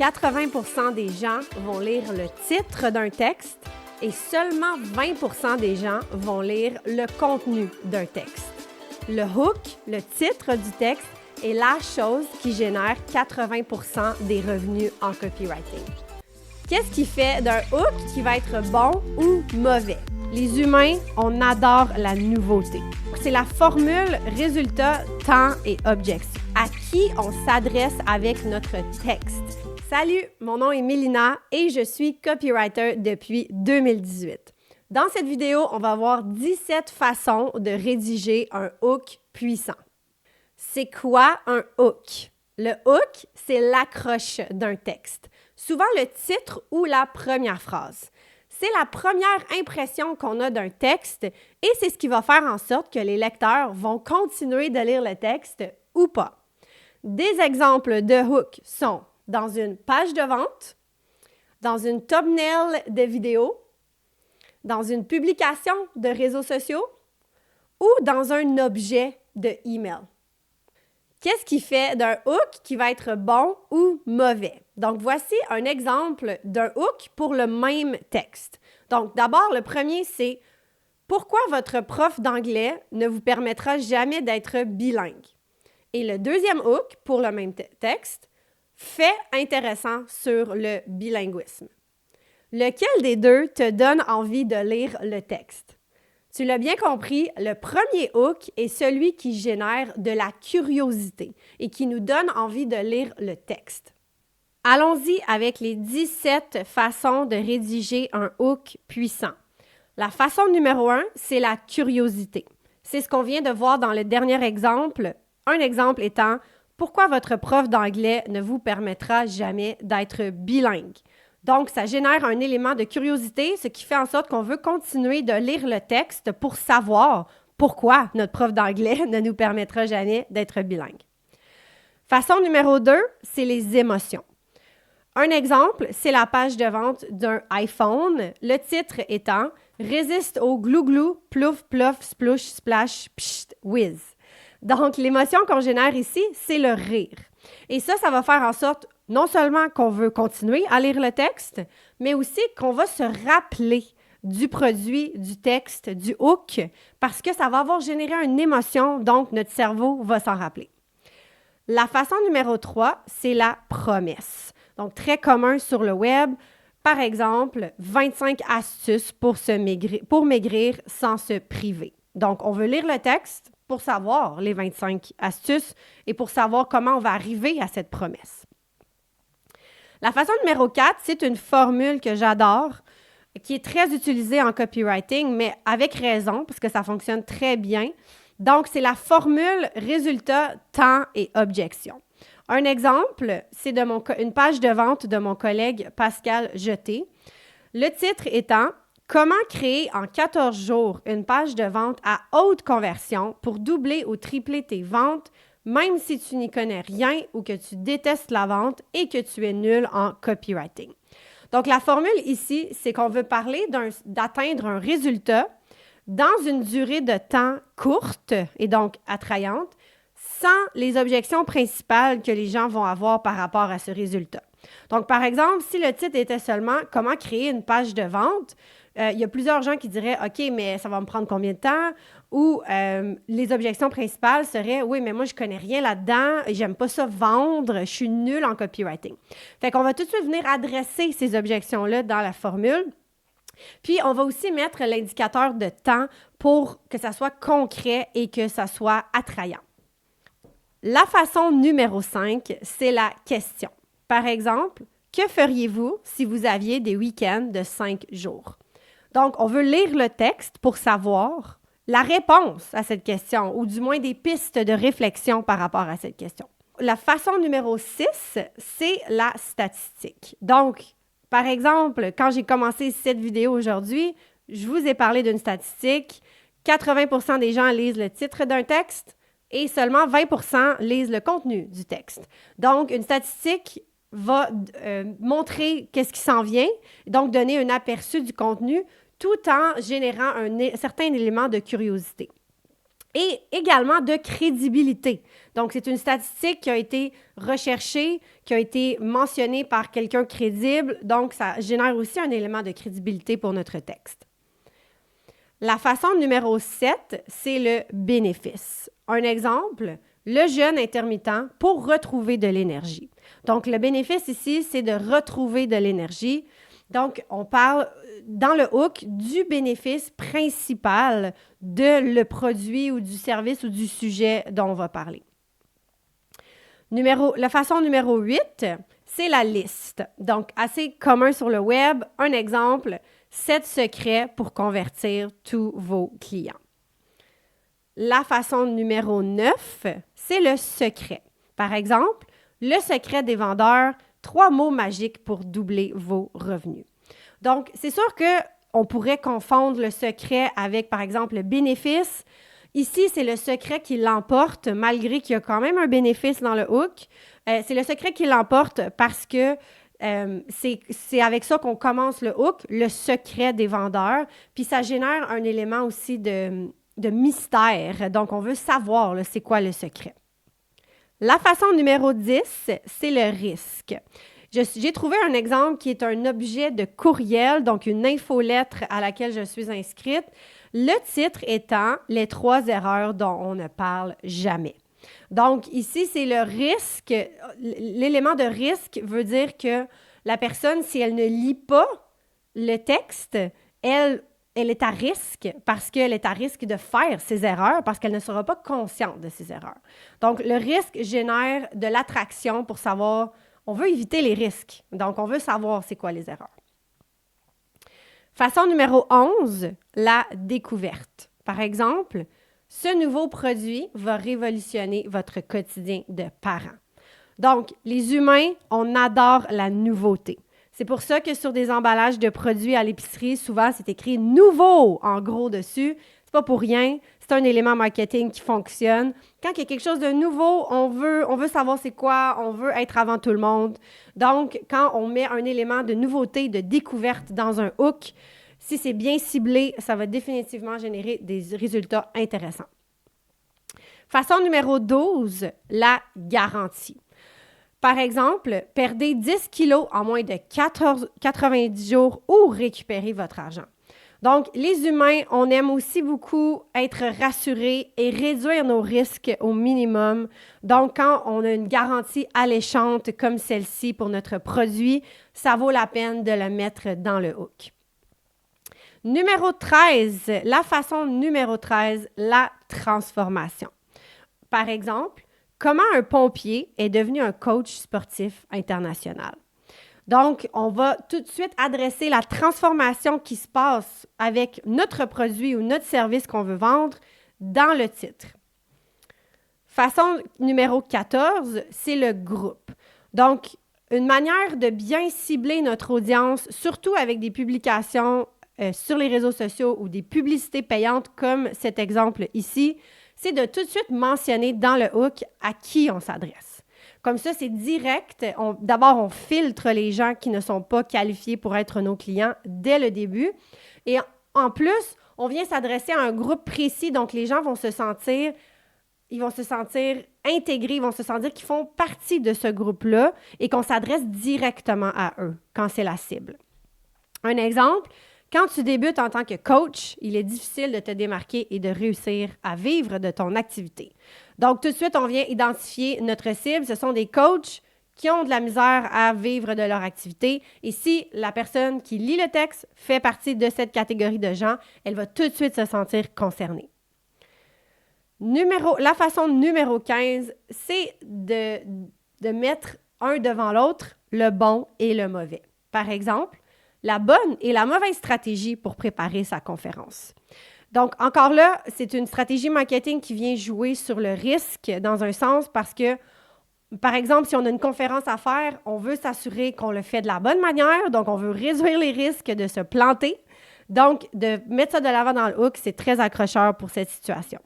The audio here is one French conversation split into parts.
80% des gens vont lire le titre d'un texte et seulement 20% des gens vont lire le contenu d'un texte. Le hook, le titre du texte, est la chose qui génère 80% des revenus en copywriting. Qu'est-ce qui fait d'un hook qui va être bon ou mauvais? Les humains, on adore la nouveauté. C'est la formule résultat, temps et objection. À qui on s'adresse avec notre texte? Salut, mon nom est Mélina et je suis copywriter depuis 2018. Dans cette vidéo, on va voir 17 façons de rédiger un hook puissant. C'est quoi un hook? Le hook, c'est l'accroche d'un texte. Souvent le titre ou la première phrase. C'est la première impression qu'on a d'un texte et c'est ce qui va faire en sorte que les lecteurs vont continuer de lire le texte ou pas. Des exemples de hook sont dans une page de vente, dans une thumbnail de vidéo, dans une publication de réseaux sociaux ou dans un objet de email. Qu'est-ce qui fait d'un hook qui va être bon ou mauvais? Donc, voici un exemple d'un hook pour le même texte. Donc, d'abord, le premier, c'est « Pourquoi votre prof d'anglais ne vous permettra jamais d'être bilingue? » Et le deuxième hook pour le même texte, « Fait intéressant sur le bilinguisme. » Lequel des deux te donne envie de lire le texte? Tu l'as bien compris, le premier hook est celui qui génère de la curiosité et qui nous donne envie de lire le texte. Allons-y avec les 17 façons de rédiger un hook puissant. La façon numéro 1, c'est la curiosité. C'est ce qu'on vient de voir dans le dernier exemple. Un exemple étant « Pourquoi votre prof d'anglais ne vous permettra jamais d'être bilingue? » Donc, ça génère un élément de curiosité, ce qui fait en sorte qu'on veut continuer de lire le texte pour savoir pourquoi notre prof d'anglais ne nous permettra jamais d'être bilingue. Façon numéro 2, c'est les émotions. Un exemple, c'est la page de vente d'un iPhone, le titre étant « Résiste au glou-glou, plouf, plouf, splouch, splash, psht, whiz ». Donc, l'émotion qu'on génère ici, c'est le rire. Et ça va faire en sorte non seulement qu'on veut continuer à lire le texte, mais aussi qu'on va se rappeler du produit, du texte, du hook, parce que ça va avoir généré une émotion, donc notre cerveau va s'en rappeler. La façon numéro 3, c'est la promesse. Donc, très commun sur le web. Par exemple, 25 astuces pour maigrir sans se priver. Donc, on veut lire le texte pour savoir les 25 astuces et pour savoir comment on va arriver à cette promesse. La façon numéro 4, c'est une formule que j'adore, qui est très utilisée en copywriting, mais avec raison, parce que ça fonctionne très bien. Donc, c'est la formule résultat, temps et objection. Un exemple, c'est une page de vente de mon collègue Pascal Jeté. Le titre étant « Comment créer en 14 jours une page de vente à haute conversion pour doubler ou tripler tes ventes, même si tu n'y connais rien ou que tu détestes la vente et que tu es nul en copywriting. » Donc, la formule ici, c'est qu'on veut parler d'atteindre un résultat dans une durée de temps courte et donc attrayante, sans les objections principales que les gens vont avoir par rapport à ce résultat. Donc, par exemple, si le titre était seulement « Comment créer une page de vente », il y a plusieurs gens qui diraient « OK, mais ça va me prendre combien de temps? » Ou les objections principales seraient « Oui, mais moi, je connais rien là-dedans, j'aime pas ça vendre, je suis nulle en copywriting. » Fait qu'on va tout de suite venir adresser ces objections-là dans la formule. Puis, on va aussi mettre l'indicateur de temps pour que ça soit concret et que ça soit attrayant. La façon numéro 5, c'est la question. Par exemple, que feriez-vous si vous aviez des week-ends de 5 jours? Donc, on veut lire le texte pour savoir la réponse à cette question, ou du moins des pistes de réflexion par rapport à cette question. La façon numéro 6, c'est la statistique. Donc, par exemple, quand j'ai commencé cette vidéo aujourd'hui, je vous ai parlé d'une statistique. 80% des gens lisent le titre d'un texte et seulement 20% lisent le contenu du texte. Donc, une statistique va montrer qu'est-ce qui s'en vient, donc donner un aperçu du contenu tout en générant un certain élément de curiosité. et également de crédibilité. Donc, c'est une statistique qui a été recherchée, qui a été mentionnée par quelqu'un crédible. Donc, ça génère aussi un élément de crédibilité pour notre texte. La façon numéro 7, c'est le bénéfice. Un exemple, le jeûne intermittent pour retrouver de l'énergie. Donc, le bénéfice ici, c'est de retrouver de l'énergie. Donc, on parle dans le hook du bénéfice principal de le produit ou du service ou du sujet dont on va parler. La façon numéro 8, c'est la liste. Donc, assez commun sur le web. Un exemple, 7 secrets pour convertir tous vos clients. La façon numéro 9, c'est le secret. Par exemple, le secret des vendeurs, 3 mots magiques pour doubler vos revenus. Donc, c'est sûr qu'on pourrait confondre le secret avec, par exemple, le bénéfice. Ici, c'est le secret qui l'emporte, malgré qu'il y a quand même un bénéfice dans le hook. C'est le secret qui l'emporte parce que c'est avec ça qu'on commence le hook, le secret des vendeurs. Puis ça génère un élément aussi de mystère. Donc, on veut savoir là, c'est quoi le secret. La façon numéro 10, c'est le risque. J'ai trouvé un exemple qui est un objet de courriel, donc une infolettre à laquelle je suis inscrite. Le titre étant « Les 3 erreurs dont on ne parle jamais ». Donc, ici, c'est le risque. L'élément de risque veut dire que la personne, si elle ne lit pas le texte, elle est à risque parce qu'elle est à risque de faire ses erreurs parce qu'elle ne sera pas consciente de ses erreurs. Donc, le risque génère de l'attraction pour savoir, on veut éviter les risques. Donc, on veut savoir c'est quoi les erreurs. Façon numéro 11, la découverte. Par exemple, ce nouveau produit va révolutionner votre quotidien de parent. Donc, les humains, on adore la nouveauté. C'est pour ça que sur des emballages de produits à l'épicerie, souvent, c'est écrit « nouveau » en gros dessus. C'est pas pour rien. C'est un élément marketing qui fonctionne. Quand il y a quelque chose de nouveau, on veut savoir c'est quoi, on veut être avant tout le monde. Donc, quand on met un élément de nouveauté, de découverte dans un hook, si c'est bien ciblé, ça va définitivement générer des résultats intéressants. Façon numéro 12, la garantie. Par exemple, perdez 10 kilos en moins de 90 jours ou récupérez votre argent. Donc, les humains, on aime aussi beaucoup être rassurés et réduire nos risques au minimum. Donc, quand on a une garantie alléchante comme celle-ci pour notre produit, ça vaut la peine de le mettre dans le hook. Numéro 13, la façon numéro 13, la transformation. Par exemple, comment un pompier est devenu un coach sportif international. Donc, on va tout de suite adresser la transformation qui se passe avec notre produit ou notre service qu'on veut vendre dans le titre. Façon numéro 14, c'est le groupe. Donc, une manière de bien cibler notre audience, surtout avec des publications sur les réseaux sociaux ou des publicités payantes comme cet exemple ici, c'est de tout de suite mentionner dans le hook à qui on s'adresse. Comme ça, c'est direct. D'abord, on filtre les gens qui ne sont pas qualifiés pour être nos clients dès le début. Et en plus, on vient s'adresser à un groupe précis. Donc, les gens vont se sentir intégrés, ils vont se sentir qu'ils font partie de ce groupe-là et qu'on s'adresse directement à eux quand c'est la cible. Un exemple, quand tu débutes en tant que coach, il est difficile de te démarquer et de réussir à vivre de ton activité. Donc, tout de suite, on vient identifier notre cible. Ce sont des coachs qui ont de la misère à vivre de leur activité. Et si la personne qui lit le texte fait partie de cette catégorie de gens, elle va tout de suite se sentir concernée. La façon numéro 15, c'est de mettre un devant l'autre, le bon et le mauvais. Par exemple, la bonne et la mauvaise stratégie pour préparer sa conférence. Donc, encore là, c'est une stratégie marketing qui vient jouer sur le risque dans un sens parce que, par exemple, si on a une conférence à faire, on veut s'assurer qu'on le fait de la bonne manière, donc on veut réduire les risques de se planter. Donc, de mettre ça de l'avant dans le hook, c'est très accrocheur pour cette situation.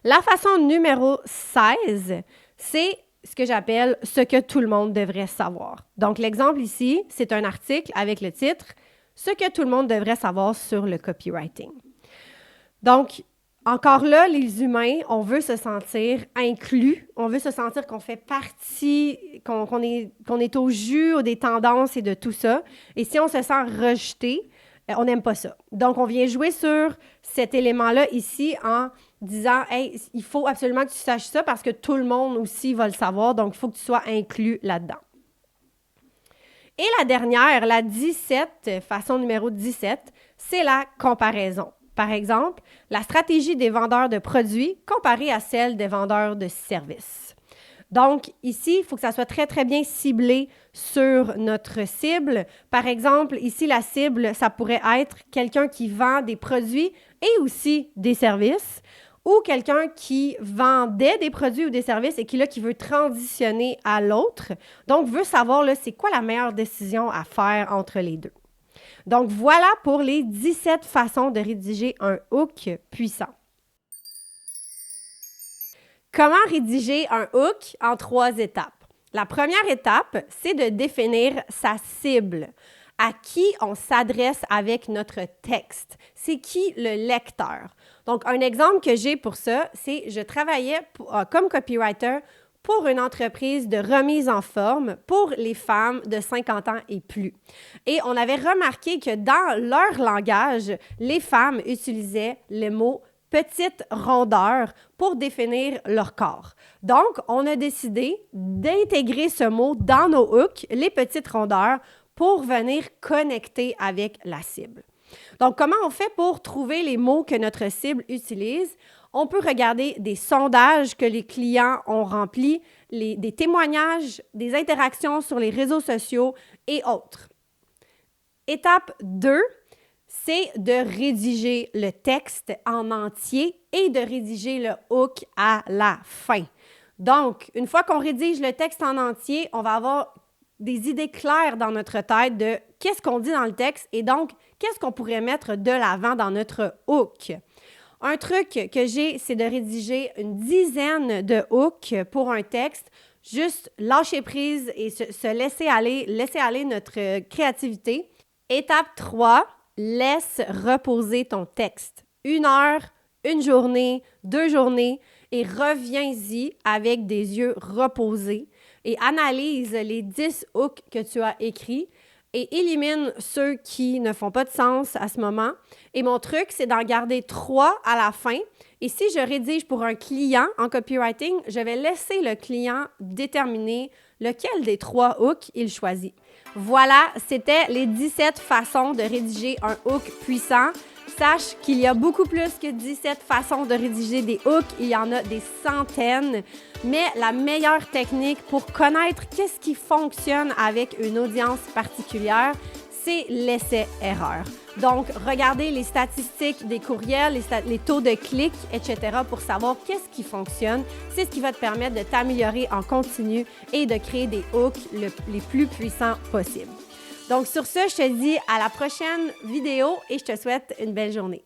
La façon numéro 16, c'est ce que j'appelle « ce que tout le monde devrait savoir ». Donc, l'exemple ici, c'est un article avec le titre « Ce que tout le monde devrait savoir sur le copywriting ». Donc, Encore là, les humains, on veut se sentir inclus, on veut se sentir qu'on fait partie, qu'on est au jus des tendances et de tout ça. Et si on se sent rejeté, on n'aime pas ça. Donc, on vient jouer sur cet élément-là ici en disant « Hey, il faut absolument que tu saches ça parce que tout le monde aussi va le savoir, donc il faut que tu sois inclus là-dedans. » Et la dernière, la 17, façon numéro 17, c'est la comparaison. Par exemple, la stratégie des vendeurs de produits comparée à celle des vendeurs de services. Donc, ici, il faut que ça soit très, très bien ciblé sur notre cible. Par exemple, ici, la cible, ça pourrait être quelqu'un qui vend des produits et aussi des services ou quelqu'un qui vendait des produits ou des services et qui veut transitionner à l'autre. Donc, veut savoir, là, c'est quoi la meilleure décision à faire entre les deux. Donc, voilà pour les 17 façons de rédiger un hook puissant. Comment rédiger un hook en 3 étapes? La première étape, c'est de définir sa cible. À qui on s'adresse avec notre texte? C'est qui le lecteur? Donc, un exemple que j'ai pour ça, c'est je travaillais comme copywriter pour une entreprise de remise en forme pour les femmes de 50 ans et plus. Et on avait remarqué que dans leur langage, les femmes utilisaient le mot « petite rondeur » pour définir leur corps. Donc, on a décidé d'intégrer ce mot dans nos hooks, les petites rondeurs, pour venir connecter avec la cible. Donc, comment on fait pour trouver les mots que notre cible utilise? On peut regarder des sondages que les clients ont remplis, des témoignages, des interactions sur les réseaux sociaux et autres. Étape 2, c'est de rédiger le texte en entier et de rédiger le hook à la fin. Donc, une fois qu'on rédige le texte en entier, on va avoir des idées claires dans notre tête de qu'est-ce qu'on dit dans le texte et donc qu'est-ce qu'on pourrait mettre de l'avant dans notre hook. Un truc que j'ai, c'est de rédiger une dizaine de hooks pour un texte, juste lâcher prise et se laisser aller notre créativité. Étape 3, laisse reposer ton texte. 1 heure, 1 journée, 2 journées et reviens-y avec des yeux reposés et analyse les 10 hooks que tu as écrits et élimine ceux qui ne font pas de sens à ce moment. Et mon truc, c'est d'en garder 3 à la fin. Et si je rédige pour un client en copywriting, je vais laisser le client déterminer lequel des 3 hooks il choisit. Voilà, c'était les 17 façons de rédiger un hook puissant. Sache qu'il y a beaucoup plus que 17 façons de rédiger des hooks. Il y en a des centaines. Mais la meilleure technique pour connaître qu'est-ce qui fonctionne avec une audience particulière, c'est l'essai-erreur. Donc, regardez les statistiques des courriels, les taux de clics, etc. pour savoir qu'est-ce qui fonctionne. C'est ce qui va te permettre de t'améliorer en continu et de créer des hooks les plus puissants possibles. Donc, sur ce, je te dis à la prochaine vidéo et je te souhaite une belle journée.